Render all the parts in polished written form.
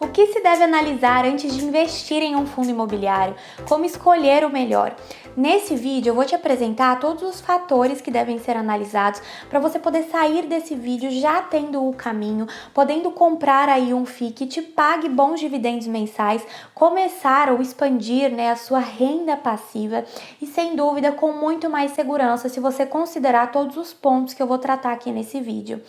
O que se deve analisar antes de investir em um fundo imobiliário? Como escolher o melhor? Nesse vídeo eu vou te apresentar todos os fatores que devem ser analisados para você poder sair desse vídeo já tendo o caminho, podendo comprar aí um FII que te pague bons dividendos mensais, começar ou expandir, a sua renda passiva e sem dúvida com muito mais segurança se você considerar todos os pontos que eu vou tratar aqui nesse vídeo.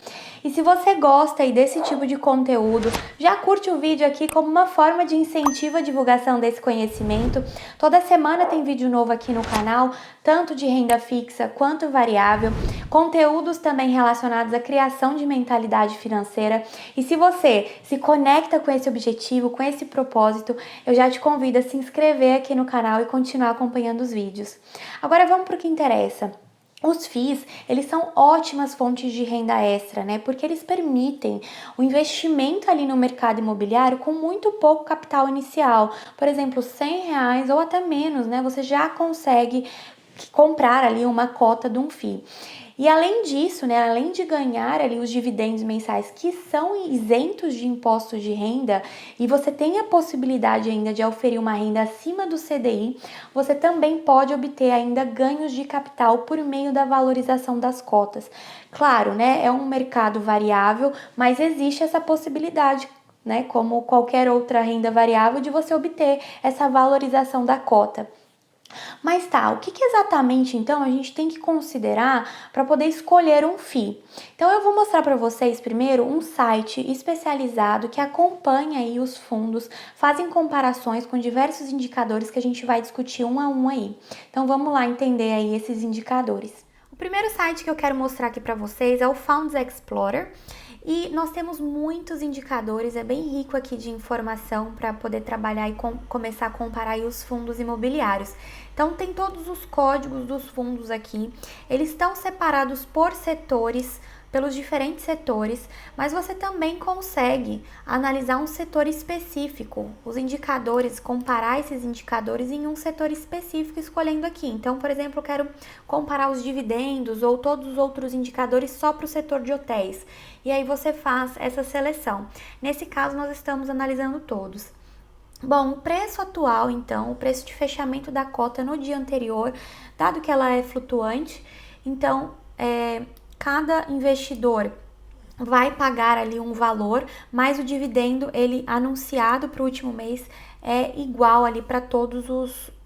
E se você gosta aí desse tipo de conteúdo, já curte o vídeo aqui como uma forma de incentivo à divulgação desse conhecimento. Toda semana tem vídeo novo aqui no canal, tanto de renda fixa quanto variável, conteúdos também relacionados à criação de mentalidade financeira. E se você se conecta com esse objetivo, com esse propósito, eu já te convido a se inscrever aqui no canal e continuar acompanhando os vídeos. Agora vamos para o que interessa. Os FIIs, eles são ótimas fontes de renda extra, porque eles permitem o investimento ali no mercado imobiliário com muito pouco capital inicial. Por exemplo, R$100 ou até menos, você já consegue comprar ali uma cota de um FII. E além disso, além de ganhar ali os dividendos mensais que são isentos de impostos de renda e você tem a possibilidade ainda de oferir uma renda acima do CDI, você também pode obter ainda ganhos de capital por meio da valorização das cotas. Claro, é um mercado variável, mas existe essa possibilidade, como qualquer outra renda variável, de você obter essa valorização da cota. Mas tá, o que exatamente então a gente tem que considerar para poder escolher um FII? Então eu vou mostrar para vocês primeiro um site especializado que acompanha aí os fundos, fazem comparações com diversos indicadores que a gente vai discutir um a um aí. Então vamos lá entender aí esses indicadores. O primeiro site que eu quero mostrar aqui para vocês é o Funds Explorer. E nós temos muitos indicadores, é bem rico aqui de informação para poder trabalhar e começar a comparar aí os fundos imobiliários. Então tem todos os códigos dos fundos aqui, eles estão separados por setores, pelos diferentes setores, mas você também consegue analisar um setor específico, os indicadores, comparar esses indicadores em um setor específico escolhendo aqui. Então, por exemplo, eu quero comparar os dividendos ou todos os outros indicadores só para o setor de hotéis. E aí você faz essa seleção. Nesse caso, nós estamos analisando todos. Bom, o preço atual, então, o preço de fechamento da cota no dia anterior, dado que ela é flutuante, então, cada investidor vai pagar ali um valor, mas o dividendo, ele anunciado para o último mês, é igual ali para todos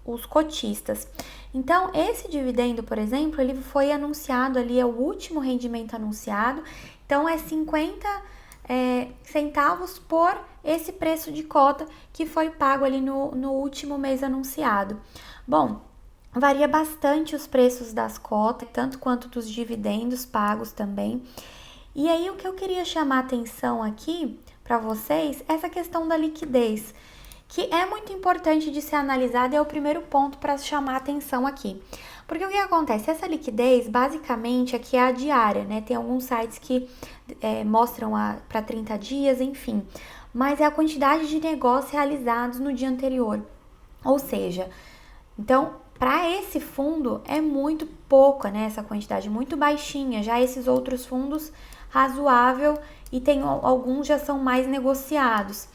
os cotistas. Então, esse dividendo, por exemplo, ele foi anunciado ali, é o último rendimento anunciado, então é 50 centavos por esse preço de cota que foi pago ali no último mês anunciado. Bom, varia bastante os preços das cotas, tanto quanto dos dividendos pagos também. E aí o que eu queria chamar a atenção aqui para vocês é essa questão da liquidez, que é muito importante de ser analisada e é o primeiro ponto para chamar a atenção aqui. Porque o que acontece? Essa liquidez, basicamente, aqui é a diária, Tem alguns sites que mostram para 30 dias, enfim. Mas é a quantidade de negócios realizados no dia anterior. Ou seja, então, para esse fundo é muito pouca, essa quantidade, muito baixinha. Já esses outros fundos, razoável, e tem alguns já são mais negociados.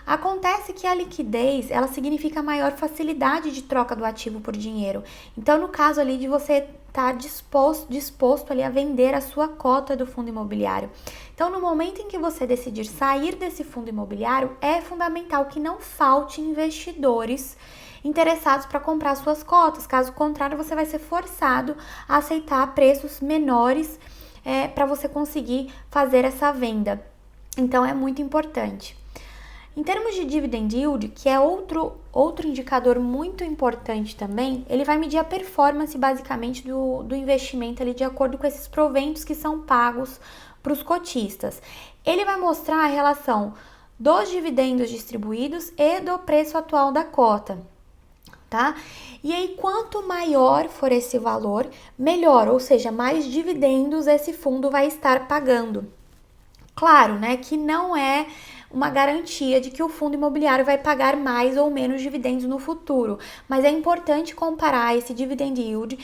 Acontece que a liquidez, ela significa maior facilidade de troca do ativo por dinheiro. Então, no caso ali de você estar disposto ali a vender a sua cota do fundo imobiliário. Então, no momento em que você decidir sair desse fundo imobiliário, é fundamental que não falte investidores interessados para comprar suas cotas. Caso contrário, você vai ser forçado a aceitar preços menores para você conseguir fazer essa venda. Então, é muito importante. Em termos de dividend yield, que é outro indicador muito importante também, ele vai medir a performance basicamente do investimento ali de acordo com esses proventos que são pagos para os cotistas. Ele vai mostrar a relação dos dividendos distribuídos e do preço atual da cota, tá? E aí, quanto maior for esse valor, melhor, ou seja, mais dividendos esse fundo vai estar pagando. Claro, que não é uma garantia de que o fundo imobiliário vai pagar mais ou menos dividendos no futuro, mas é importante comparar esse dividend yield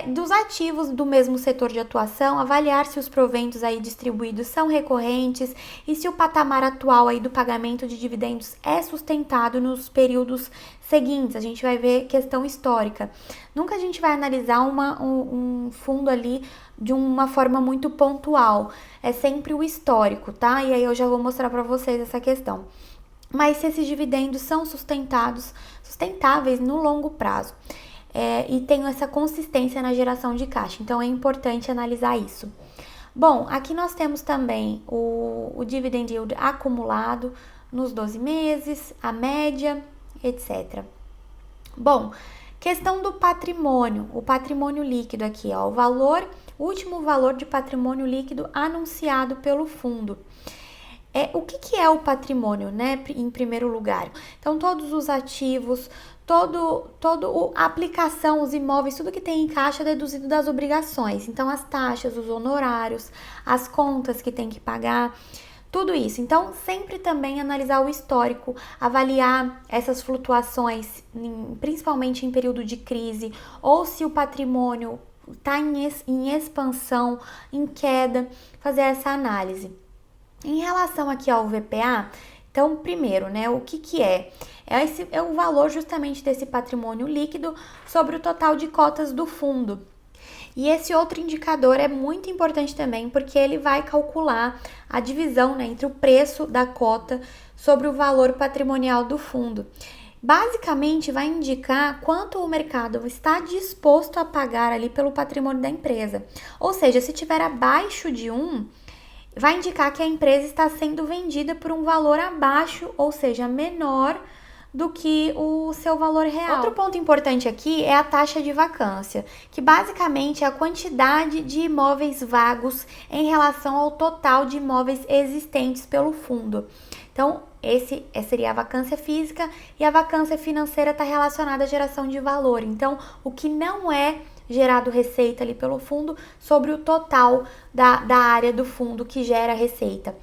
dos ativos do mesmo setor de atuação, avaliar se os proventos aí distribuídos são recorrentes e se o patamar atual aí do pagamento de dividendos é sustentado nos períodos seguintes. A gente vai ver questão histórica. Nunca a gente vai analisar um fundo ali de uma forma muito pontual. É sempre o histórico, tá? E aí eu já vou mostrar para vocês essa questão. Mas se esses dividendos são sustentáveis no longo prazo. E tem essa consistência na geração de caixa, então é importante analisar isso. Bom, aqui nós temos também o dividend yield acumulado nos 12 meses, a média, etc. Bom, questão do patrimônio, o patrimônio líquido aqui, ó, o último valor de patrimônio líquido anunciado pelo fundo. O que é o patrimônio, né, em primeiro lugar? Então, todos os ativos, a aplicação, os imóveis, tudo que tem em caixa é deduzido das obrigações. Então, as taxas, os honorários, as contas que tem que pagar, tudo isso. Então, sempre também analisar o histórico, avaliar essas flutuações, principalmente em período de crise, ou se o patrimônio está em expansão, em queda, fazer essa análise. Em relação aqui ao VPA, então, primeiro, né, o que é? É o valor justamente desse patrimônio líquido sobre o total de cotas do fundo. E esse outro indicador é muito importante também, porque ele vai calcular a divisão, né, entre o preço da cota sobre o valor patrimonial do fundo. Basicamente, vai indicar quanto o mercado está disposto a pagar ali pelo patrimônio da empresa. Ou seja, se tiver abaixo de 1, vai indicar que a empresa está sendo vendida por um valor abaixo, ou seja, menor do que o seu valor real. Outro ponto importante aqui é a taxa de vacância, que basicamente é a quantidade de imóveis vagos em relação ao total de imóveis existentes pelo fundo. Então, esse seria a vacância física, e a vacância financeira está relacionada à geração de valor. Então, o que não é gerado receita ali pelo fundo sobre o total da área do fundo que gera receita.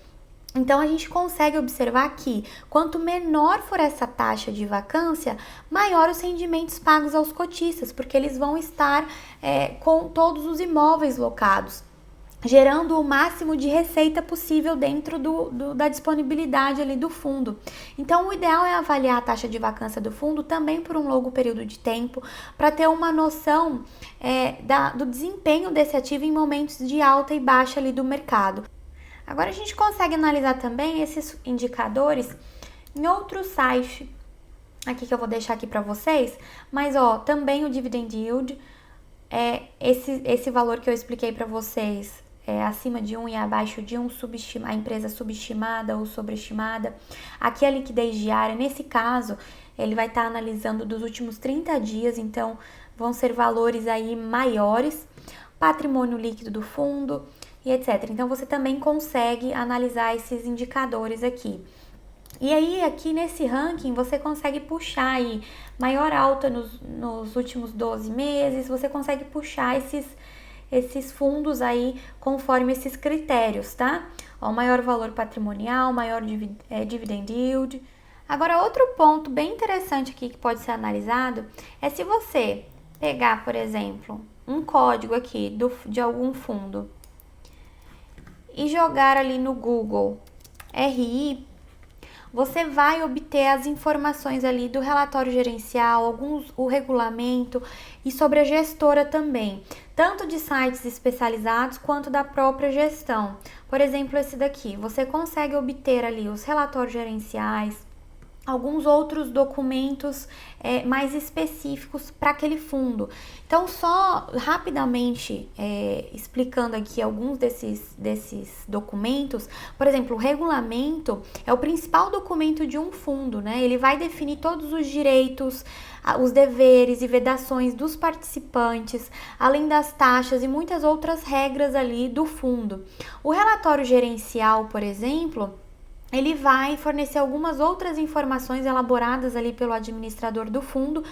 Então, a gente consegue observar que quanto menor for essa taxa de vacância, maior os rendimentos pagos aos cotistas, porque eles vão estar com todos os imóveis locados, gerando o máximo de receita possível dentro da disponibilidade ali do fundo. Então, o ideal é avaliar a taxa de vacância do fundo também por um longo período de tempo, para ter uma noção do desempenho desse ativo em momentos de alta e baixa ali do mercado. Agora, a gente consegue analisar também esses indicadores em outro site, aqui que eu vou deixar aqui para vocês, mas também o dividend yield, esse valor que eu expliquei para vocês, acima de 1 e abaixo de 1, a empresa subestimada ou sobreestimada. Aqui a liquidez diária, nesse caso, ele vai estar analisando dos últimos 30 dias, então vão ser valores aí maiores, patrimônio líquido do fundo e etc. Então, você também consegue analisar esses indicadores aqui. E aí, aqui nesse ranking, você consegue puxar aí maior alta nos últimos 12 meses, você consegue puxar esses fundos aí conforme esses critérios, tá? Maior valor patrimonial, maior dividend yield. Agora, outro ponto bem interessante aqui que pode ser analisado é se você pegar, por exemplo, um código aqui de algum fundo e jogar ali no Google RI, você vai obter as informações ali do relatório gerencial, o regulamento e sobre a gestora também, tanto de sites especializados quanto da própria gestão. Por exemplo, esse daqui, você consegue obter ali os relatórios gerenciais, alguns outros documentos mais específicos para aquele fundo. Então, só rapidamente explicando aqui alguns desses documentos, por exemplo, o regulamento é o principal documento de um fundo, né? Ele vai definir todos os direitos, os deveres e vedações dos participantes, além das taxas e muitas outras regras ali do fundo. O relatório gerencial, por exemplo, ele vai fornecer algumas outras informações elaboradas ali pelo administrador do fundo,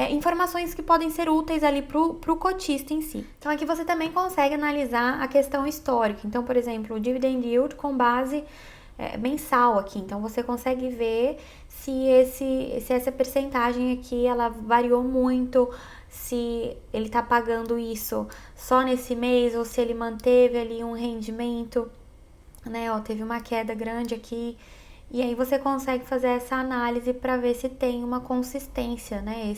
informações que podem ser úteis ali para o cotista em si. Então, aqui você também consegue analisar a questão histórica. Então, por exemplo, o dividend yield com base mensal aqui. Então você consegue ver se essa percentagem aqui ela variou muito, se ele tá pagando isso só nesse mês ou se ele manteve ali um rendimento, né? Ó, teve uma queda grande aqui. E aí você consegue fazer essa análise para ver se tem uma consistência, né?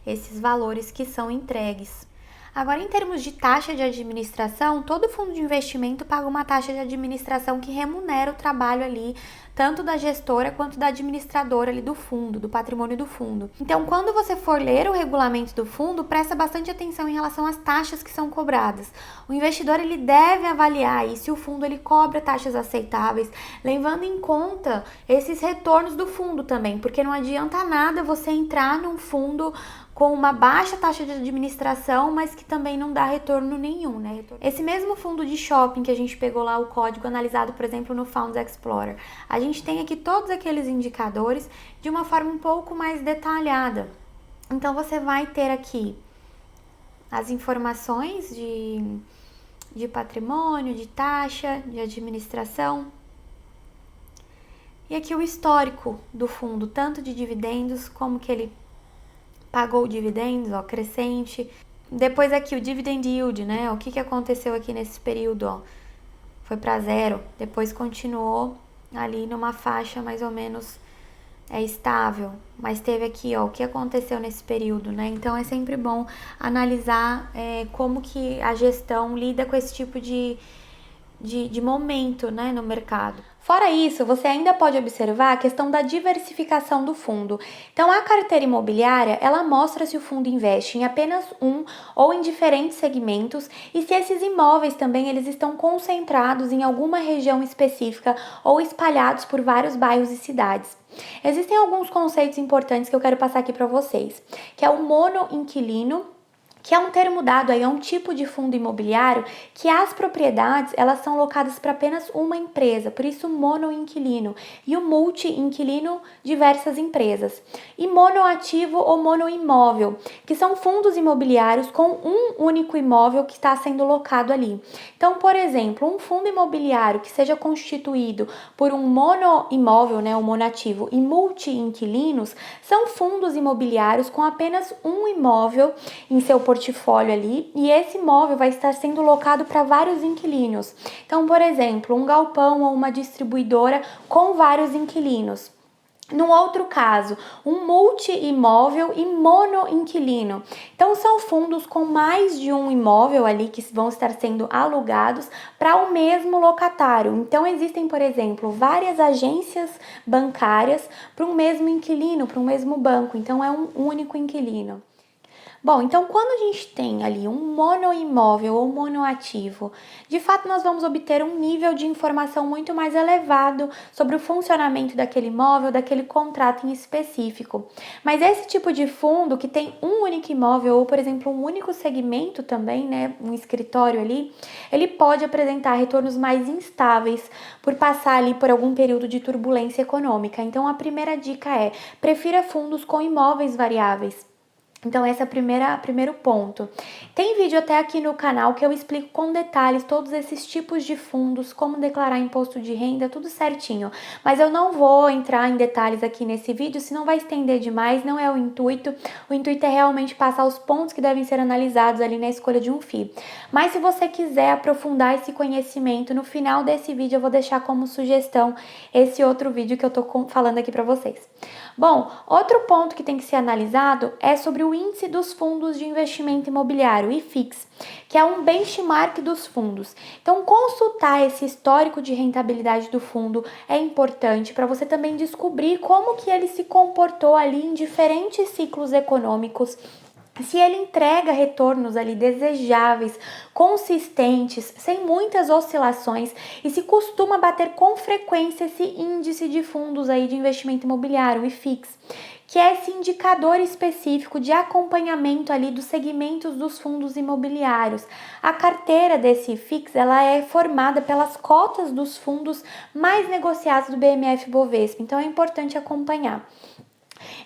Esses valores que são entregues. Agora, em termos de taxa de administração, todo fundo de investimento paga uma taxa de administração que remunera o trabalho ali, tanto da gestora quanto da administradora ali do fundo, do patrimônio do fundo. Então, quando você for ler o regulamento do fundo, presta bastante atenção em relação às taxas que são cobradas. O investidor ele deve avaliar aí se o fundo ele cobra taxas aceitáveis, levando em conta esses retornos do fundo também, porque não adianta nada você entrar num fundo com uma baixa taxa de administração, mas que também não dá retorno nenhum, né? Esse mesmo fundo de shopping que a gente pegou lá o código analisado, por exemplo, no Funds Explorer, a gente tem aqui todos aqueles indicadores de uma forma um pouco mais detalhada. Então, você vai ter aqui as informações de patrimônio, de taxa, de administração. E aqui o histórico do fundo, tanto de dividendos como que ele pagou dividendos, ó, crescente. Depois aqui o dividend yield, né? O que aconteceu aqui nesse período, ó? Foi para zero. Depois continuou ali numa faixa mais ou menos estável. Mas teve aqui, ó, o que aconteceu nesse período, né? Então é sempre bom analisar como que a gestão lida com esse tipo de momento, né, no mercado. Fora isso, você ainda pode observar a questão da diversificação do fundo. Então, a carteira imobiliária, ela mostra se o fundo investe em apenas um ou em diferentes segmentos e se esses imóveis também eles estão concentrados em alguma região específica ou espalhados por vários bairros e cidades. Existem alguns conceitos importantes que eu quero passar aqui para vocês, que é o monoinquilino, que é um termo dado aí a um tipo de fundo imobiliário que as propriedades elas são locadas para apenas uma empresa, por isso monoinquilino, e o multi-inquilino, diversas empresas. E monoativo ou monoimóvel, que são fundos imobiliários com um único imóvel que está sendo locado ali. Então, por exemplo, um fundo imobiliário que seja constituído por um monoimóvel, né, um monoativo, e multi-inquilinos, são fundos imobiliários com apenas um imóvel em seu portfólio ali, e esse imóvel vai estar sendo locado para vários inquilinos. Então, por exemplo, um galpão ou uma distribuidora com vários inquilinos. No outro caso, um multi-imóvel e monoinquilino. Então, são fundos com mais de um imóvel ali que vão estar sendo alugados para o mesmo locatário. Então, existem, por exemplo, várias agências bancárias para um mesmo inquilino, para um mesmo banco. Então, é um único inquilino. Bom, então quando a gente tem ali um monoimóvel ou monoativo, de fato nós vamos obter um nível de informação muito mais elevado sobre o funcionamento daquele imóvel, daquele contrato em específico. Mas esse tipo de fundo que tem um único imóvel ou, por exemplo, um único segmento também, né, um escritório ali, ele pode apresentar retornos mais instáveis por passar ali por algum período de turbulência econômica. Então a primeira dica é: prefira fundos com imóveis variáveis. Então, esse é o primeiro ponto. Tem vídeo até aqui no canal que eu explico com detalhes todos esses tipos de fundos, como declarar imposto de renda, tudo certinho. Mas eu não vou entrar em detalhes aqui nesse vídeo, senão vai estender demais, não é o intuito. O intuito é realmente passar os pontos que devem ser analisados ali na escolha de um FII. Mas se você quiser aprofundar esse conhecimento, no final desse vídeo eu vou deixar como sugestão esse outro vídeo que eu tô falando aqui para vocês. Bom, outro ponto que tem que ser analisado é sobre o índice dos fundos de investimento imobiliário, o IFIX, que é um benchmark dos fundos. Então, consultar esse histórico de rentabilidade do fundo é importante para você também descobrir como que ele se comportou ali em diferentes ciclos econômicos, se ele entrega retornos ali desejáveis, consistentes, sem muitas oscilações e se costuma bater com frequência esse índice de fundos aí de investimento imobiliário, o IFIX, que é esse indicador específico de acompanhamento ali dos segmentos dos fundos imobiliários. A carteira desse IFIX, ela é formada pelas cotas dos fundos mais negociados do BMF Bovespa, então é importante acompanhar.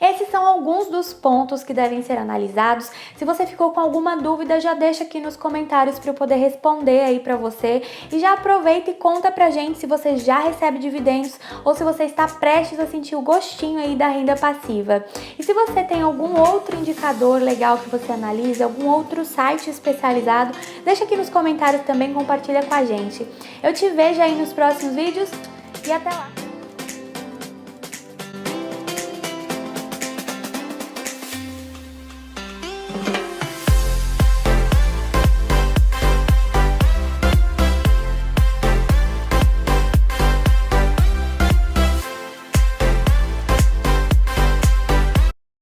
Esses são alguns dos pontos que devem ser analisados. Se você ficou com alguma dúvida, já deixa aqui nos comentários para eu poder responder aí para você. E já aproveita e conta pra gente se você já recebe dividendos ou se você está prestes a sentir o gostinho aí da renda passiva. E se você tem algum outro indicador legal que você analisa, algum outro site especializado, deixa aqui nos comentários também, compartilha com a gente. Eu te vejo aí nos próximos vídeos e até lá!